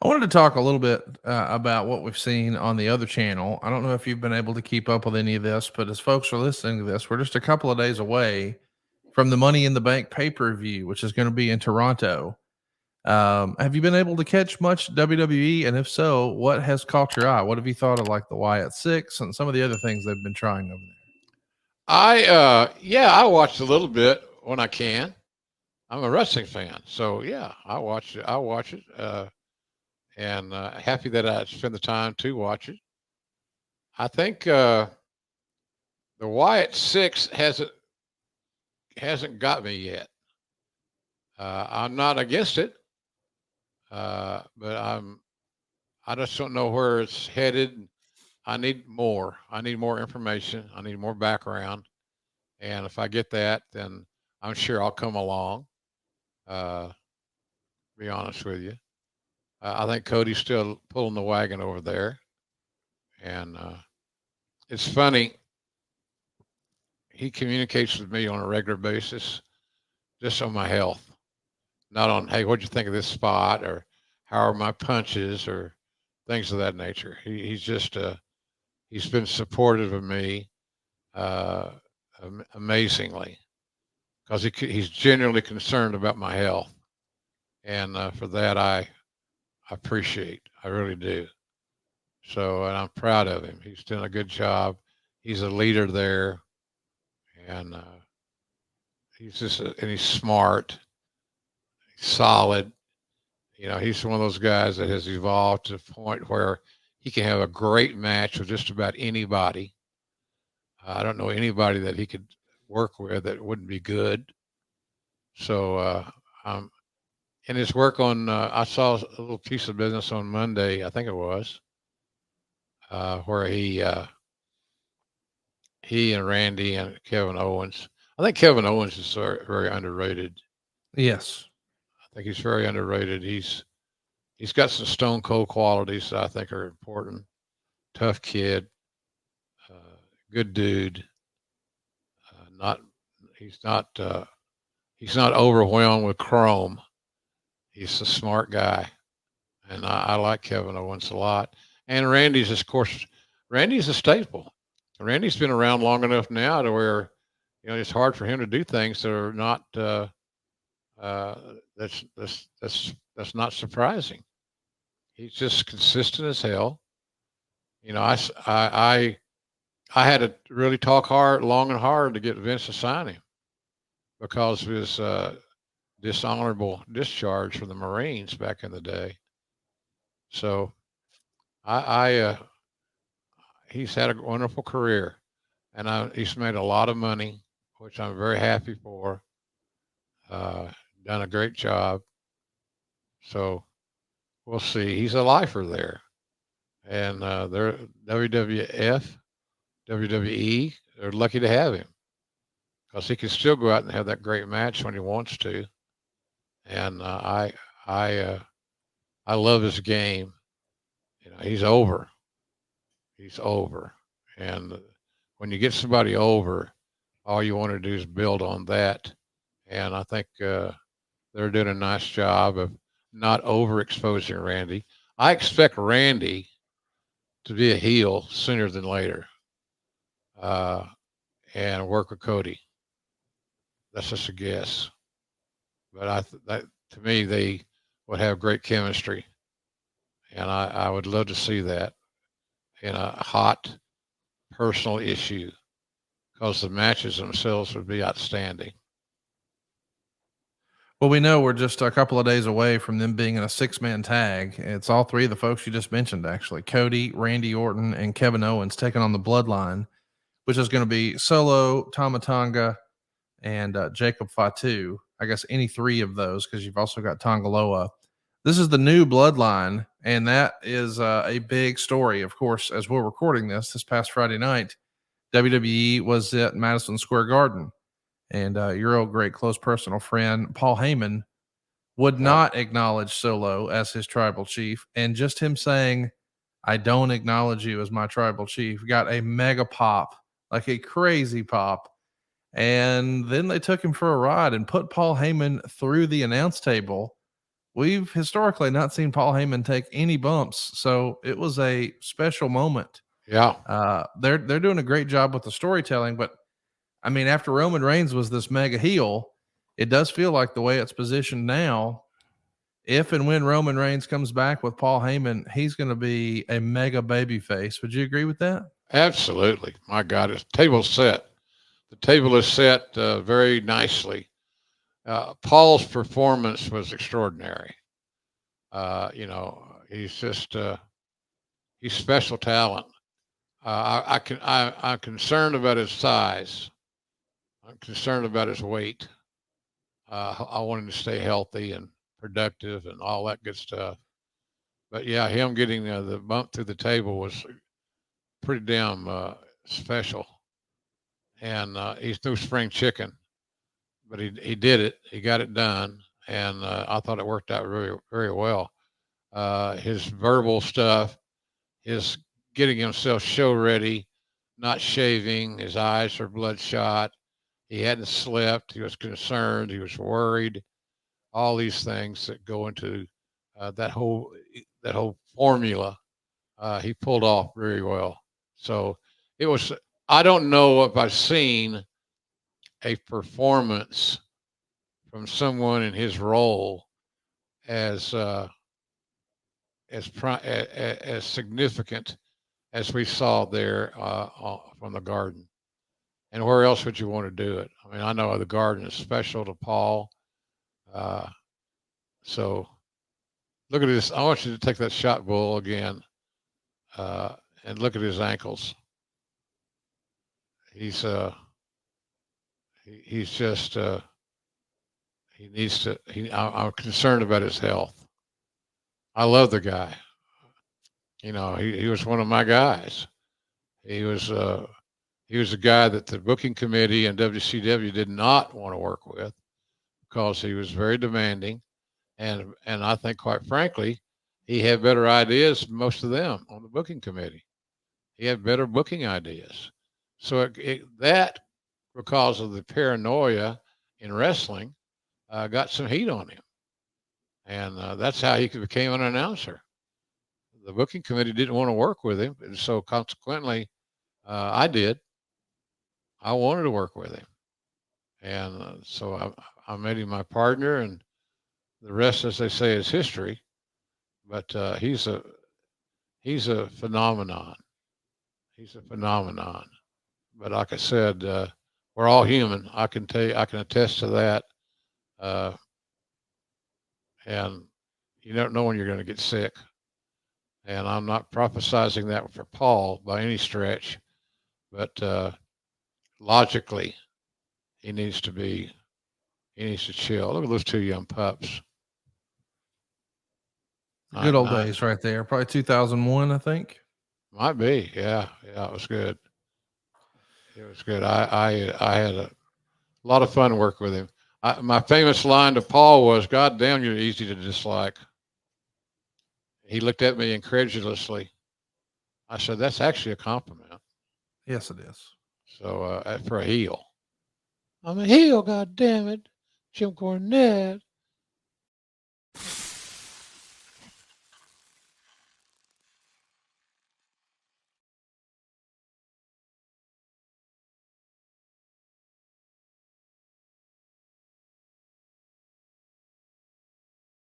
I wanted to talk a little bit about what we've seen on the other channel. I don't know if you've been able to keep up with any of this, but as folks are listening to this, we're just a couple of days away from the Money in the Bank pay per view, which is going to be in Toronto. Have you been able to catch much WWE? And if so, what has caught your eye? What have you thought of like the Wyatt Six and some of the other things they've been trying over there? I watched a little bit when I can. I'm a wrestling fan, so yeah, I watch it. And happy that I spent the time to watch it. I think the Wyatt Six hasn't got me yet. I'm not against it, but I just don't know where it's headed. I need more. I need more information. I need more background. And if I get that, then I'm sure I'll come along. Uh, be honest with you, I think Cody's still pulling the wagon over there, and it's funny. He communicates with me on a regular basis, just on my health, not on hey, what'd you think of this spot or how are my punches or things of that nature. He's just he's been supportive of me uh, amazingly because he's genuinely concerned about my health, and for that I appreciate. I really do. So, and I'm proud of him. He's doing a good job. He's a leader there, and and he's smart, he's solid. You know, he's one of those guys that has evolved to the point where he can have a great match with just about anybody. I don't know anybody that he could work with that wouldn't be good. So, um, in his work on, I saw a little piece of business on Monday, I think it was, where he and Randy and Kevin Owens. I think Kevin Owens is very, very underrated. Yes. I think he's very underrated. He's got some stone cold qualities that I think are important. Tough kid, uh, good dude. Not he's not he's not overwhelmed with chrome. He's a smart guy, and I like Kevin Owens a lot. And Randy's, of course, Randy's a staple. Randy's been around long enough now to where it's hard for him to do things that are not uh, that's not surprising. He's just consistent as hell. You know, I had to really talk hard, long and hard to get Vince to sign him because of his dishonorable discharge from the Marines back in the day. So I he's had a wonderful career, and he's made a lot of money, which I'm very happy for. Uh, Done a great job. So we'll see. He's a lifer there, and they're WWF, WWE. They're lucky to have him because he can still go out and have that great match when he wants to. And I I love his game. He's over. He's over. And when you get somebody over, all you want to do is build on that. And I think they're doing a nice job of not overexposing Randy. I expect Randy to be a heel sooner than later uh, and work with Cody. That's just a guess. But that to me, they would have great chemistry. And I would love to see that in a hot personal issue because the matches themselves would be outstanding. Well, we know we're just a couple of days away from them being in a 6-man tag. It's all three of the folks you just mentioned, actually: Cody, Randy Orton, and Kevin Owens taking on the Bloodline, which is going to be Solo, Tamatanga, and Jacob Fatu. I guess any three of those, because you've also got Tongaloa. This is the new Bloodline, and that is a big story. Of course, as we're recording this past Friday night, WWE was at Madison Square Garden, and your old great close personal friend Paul Heyman would Yeah. not acknowledge Solo as his tribal chief, and just him saying, "I don't acknowledge you as my tribal chief," got a mega pop, like a crazy pop. And then they took him for a ride and put Paul Heyman through the announce table we've historically not seen Paul Heyman take any bumps, so it was a special moment. Yeah. They're doing a great job with the storytelling, but I mean, after Roman Reigns was this mega heel, it does feel like the way it's positioned now, if and when Roman Reigns comes back with Paul Heyman, he's going to be a mega baby face. Would you agree with that? Absolutely. My God, it's table's set. The table is set very nicely. Paul's performance was extraordinary. You know, he's just he's special talent. I'm concerned about his size. I'm concerned about his weight. I want him to stay healthy and productive and all that good stuff. But yeah, him getting the bump through the table was pretty damn special. And he's no spring chicken, but he did it. He got it done, and I thought it worked out very very well. His verbal stuff, his getting himself show ready, not shaving, his eyes are bloodshot. He hadn't slept. He was concerned. He was worried. All these things that go into that whole formula, he pulled off very well. So it was. I don't know if I've seen a performance from someone in his role as as significant as we saw there from the Garden. And where else would you want to do it? I mean, I know the Garden is special to Paul. So look at this. I want you to take that shot, Bull, again, and look at his ankles. He's just he needs to. I'm concerned about his health. I love the guy. You know, he was one of my guys. He was a guy that the booking committee and WCW did not want to work with because he was very demanding, and I think, quite frankly, he had better ideas than most of them on the booking committee. He had better booking ideas. So that, because of the paranoia in wrestling, got some heat on him, and that's how he became an announcer. The booking committee didn't want to work with him, and so consequently, I did. I wanted to work with him, and so I made him my partner, and the rest, as they say, is history. But he's a phenomenon. He's a phenomenon. But like I said, we're all human. I can tell you, I can attest to that. And you don't know when you're going to get sick. And I'm not prophesizing that for Paul by any stretch, but logically, he needs to chill. Look at those two young pups. Good old days right there. Probably 2001, I think. Might be. Yeah. It was good. It was good. I had a lot of fun working with him. My famous line to Paul was, "God damn, you're easy to dislike." He looked at me incredulously. I said, "That's actually a compliment." Yes, it is. So for a heel, I'm a heel. God damn it, Jim Cornette.